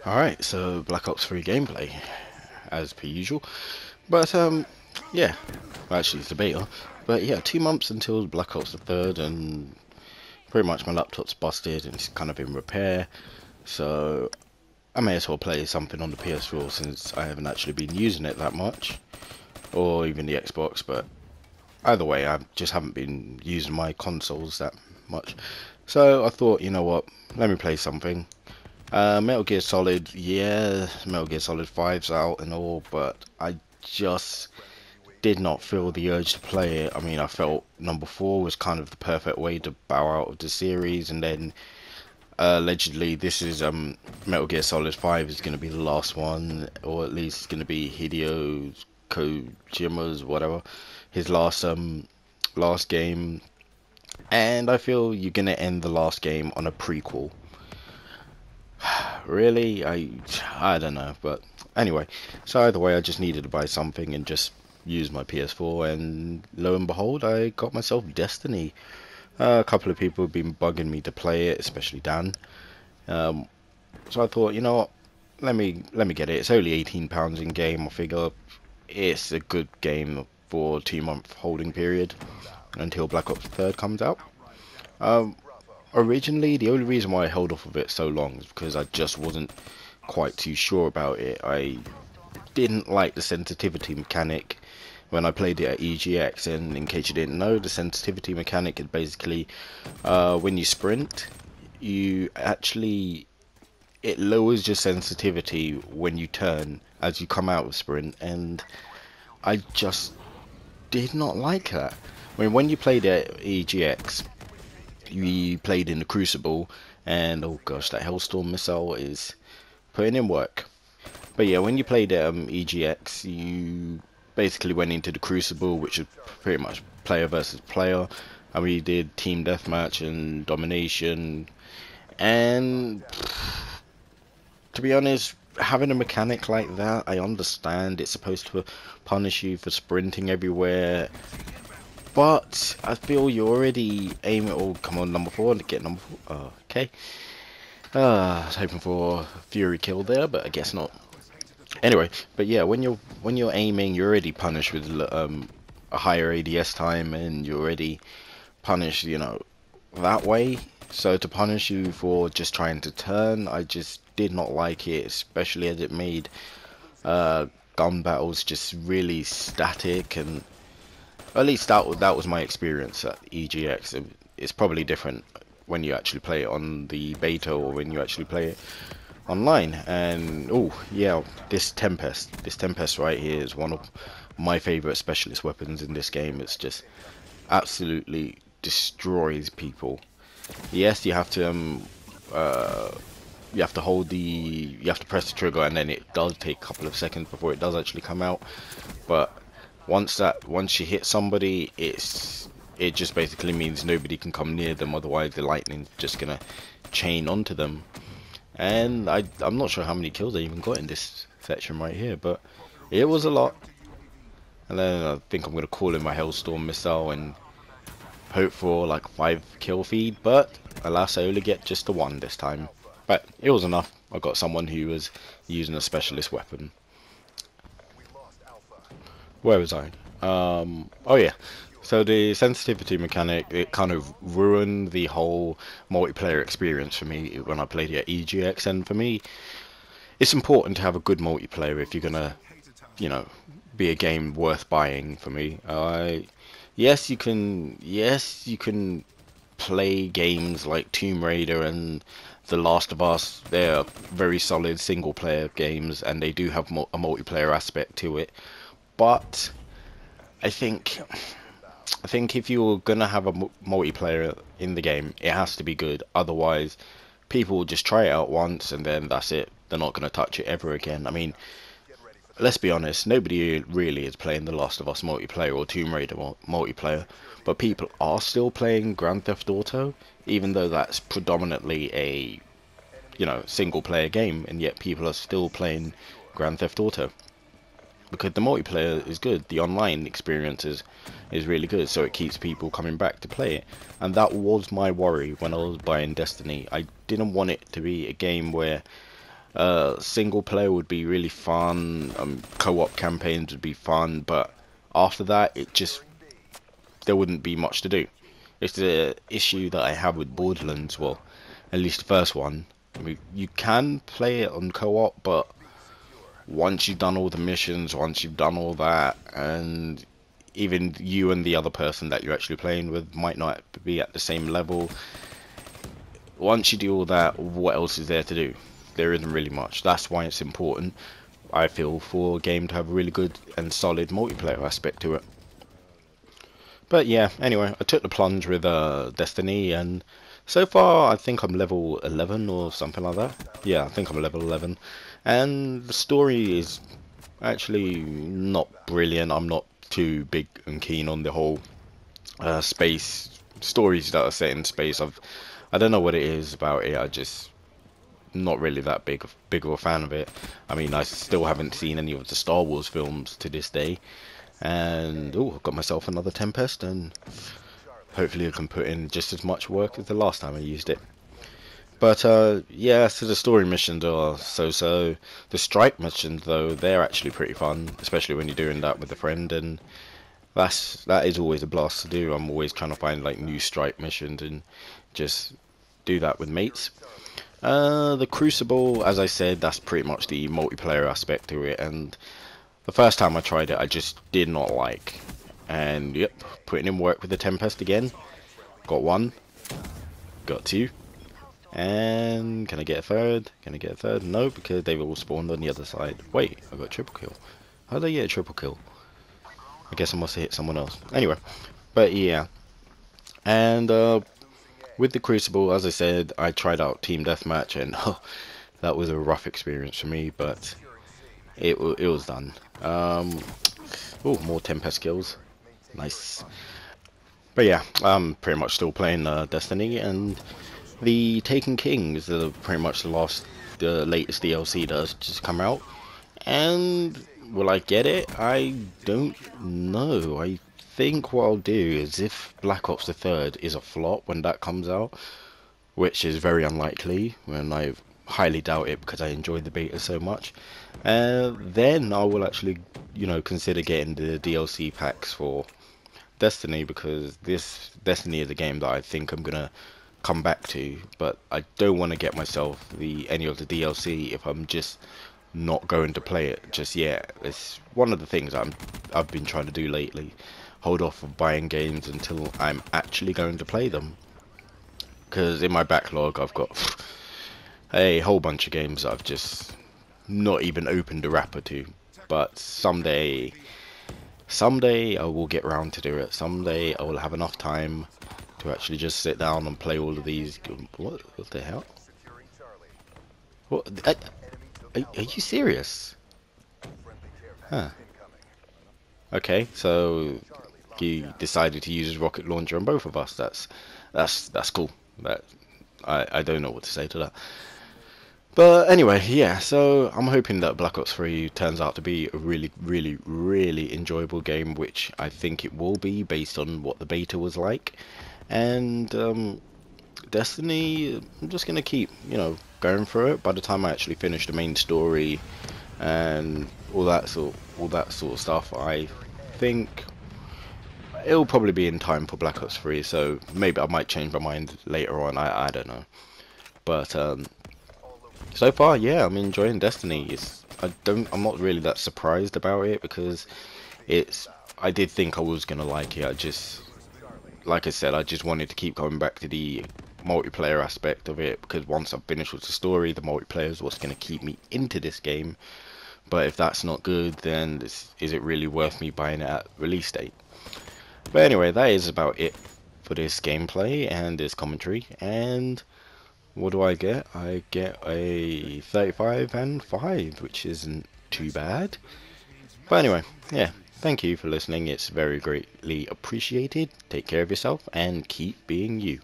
Alright, so Black Ops 3 gameplay, as per usual. But, yeah, well, actually it's the beta. But yeah, 2 months until Black Ops the 3rd, and pretty much my laptop's busted and it's kind of in repair. So, I may as well play something on the PS4 since I haven't actually been using it that much. Or even the Xbox, but either way, I just haven't been using my consoles that much. So I thought, you know what, let me play something. Metal Gear Solid, yeah, Metal Gear Solid 5's out and all, but I just did not feel the urge to play it. I mean, I felt number 4 was kind of the perfect way to bow out of the series, and then allegedly this is Metal Gear Solid 5 is going to be the last one, or at least it's going to be Hideo Kojima's whatever, his last game, and I feel you're going to end the last game on a prequel. Really? I don't know, but anyway, so either way I just needed to buy something and just use my PS4, and lo and behold I got myself Destiny. A couple of people have been bugging me to play it, especially Dan. Um, so I thought, you know what, let me get it. It's only £18 in game. I figure it's a good game for a 2 month holding period until Black Ops 3rd comes out. Um, Originally, the only reason why I held off of it so long is because I just wasn't quite too sure about it. I didn't like the sensitivity mechanic when I played it at EGX, and in case you didn't know, the sensitivity mechanic is basically when you sprint, you actually, it lowers your sensitivity when you turn as you come out of sprint, and I just did not like that. I mean, when you played at EGX, you played in the Crucible, and oh gosh, that Hellstorm missile is putting in work. But yeah, when you played EGX, you basically went into the Crucible, which is pretty much player versus player, and we did team deathmatch and domination. And to be honest, having a mechanic like that, I understand it's supposed to punish you for sprinting everywhere, but I feel you already aim at all. Come on, number 4, and get number 4. Okay. I was hoping for a Fury kill there, but I guess not. Anyway, but yeah, when you're aiming, you're already punished with a higher ADS time, and you're already punished, that way. So to punish you for just trying to turn, I just did not like it, especially as it made uh, gun battles just really static, and at least that was my experience at EGX. It's probably different when you actually play it on the beta or when you actually play it online. And oh yeah, this Tempest right here is one of my favorite specialist weapons in this game. It's just absolutely destroys people. Yes, uh you have to you have to press the trigger, and then it does take a couple of seconds before it does actually come out. But once you hit somebody, it just basically means nobody can come near them, otherwise the lightning's just gonna chain onto them. And I'm not sure how many kills I even got in this section right here, but it was a lot. And then I think I'm gonna call in my Hellstorm missile and hope for like 5 kill feed, but alas, I only get just the 1 this time. But it was enough. I got someone who was using a specialist weapon. Where was I? Oh yeah. So the sensitivity mechanic, it kind of ruined the whole multiplayer experience for me when I played it at EGX. And for me, it's important to have a good multiplayer if you're gonna, you know, be a game worth buying. For me, yes, you can play games like Tomb Raider and The Last of Us. They're very solid single player games, and they do have a multiplayer aspect to it. But I think I think if you're gonna have a multiplayer in the game, it has to be good. Otherwise, people will just try it out once and then that's it. They're not gonna touch it ever again. I mean, let's be honest, nobody really is playing The Last of Us multiplayer or Tomb Raider multiplayer, but people are still playing Grand Theft Auto, even though that's predominantly a, single player game, and yet people are still playing Grand Theft Auto because the multiplayer is good. The online experience is really good, so it keeps people coming back to play it. And that was my worry when I was buying Destiny. I didn't want it to be a game where Single player would be really fun. Co-op campaigns would be fun, but after that, there wouldn't be much to do. It's the issue that I have with Borderlands. Well, at least the first one. I mean, you can play it on co-op, but once you've done all the missions, once you've done all that, and even you and the other person that you're actually playing with might not be at the same level. Once you do all that, what else is there to do? There isn't really much. That's why it's important, I feel, for a game to have a really good and solid multiplayer aspect to it. But yeah, anyway, I took the plunge with Destiny, and so far I think I'm level 11 or something like that. Yeah, I think I'm level 11. And the story is actually not brilliant. I'm not too big and keen on the whole space stories that are set in space. I don't know what it is about it. I just not really that big of a fan of it. I mean, I still haven't seen any of the Star Wars films to this day. And oh, I've got myself another Tempest, and hopefully I can put in just as much work as the last time I used it. But yeah, so the story missions are so-so. The strike missions, though, they're actually pretty fun, especially when you're doing that with a friend, and that is always a blast to do. I'm always trying to find like new strike missions and just do that with mates. The Crucible, as I said, that's pretty much the multiplayer aspect to it, and the first time I tried it, I just did not like. And yep, putting in work with the Tempest again. Got one, got two, and can I get a third? Can I get a third? No, because they've all spawned on the other side. Wait, I got a triple kill. How did I get a triple kill? I guess I must have hit someone else. Anyway, but yeah. And with the Crucible, as I said, I tried out Team Deathmatch, and that was a rough experience for me, but it was done. Oh, more Tempest kills. Nice. But yeah, I'm pretty much still playing Destiny, and the Taken King is pretty much the latest DLC that has just come out. And will I get it? I don't know. I think what I'll do is, if Black Ops the 3rd is a flop when that comes out, which is very unlikely, when I highly doubt it because I enjoyed the beta so much, then I will actually, consider getting the DLC packs for Destiny, because this Destiny is a game that I think I'm gonna come back to, but I don't want to get myself any of the DLC if I'm just not going to play it just yet. It's one of the things I've been trying to do lately. Hold off of buying games until I'm actually going to play them. Because in my backlog I've got a whole bunch of games that I've just not even opened the wrapper to. But someday I will get round to do it. Someday I will have enough time to actually just sit down and play all of these. What the hell? What? Are you serious? Huh. Okay, so he decided to use his rocket launcher on both of us. That's cool. I don't know what to say to that. But anyway, yeah, so I'm hoping that Black Ops 3 turns out to be a really, really, really enjoyable game, which I think it will be based on what the beta was like. And Destiny, I'm just going to keep, going through it. By the time I actually finish the main story and all that sort of stuff, I think it'll probably be in time for Black Ops 3, so maybe I might change my mind later on, I don't know. But so far, yeah, I'm enjoying Destiny. I'm not really that surprised about it, because I did think I was gonna like it. Like I said, I just wanted to keep going back to the multiplayer aspect of it, because once I've finished with the story, the multiplayer is what's gonna keep me into this game. But if that's not good, then is it really worth me buying it at release date? But anyway, that is about it for this gameplay and this commentary. And what do I get? I get a 35 and 5, which isn't too bad. But anyway, yeah, thank you for listening. It's very greatly appreciated. Take care of yourself and keep being you.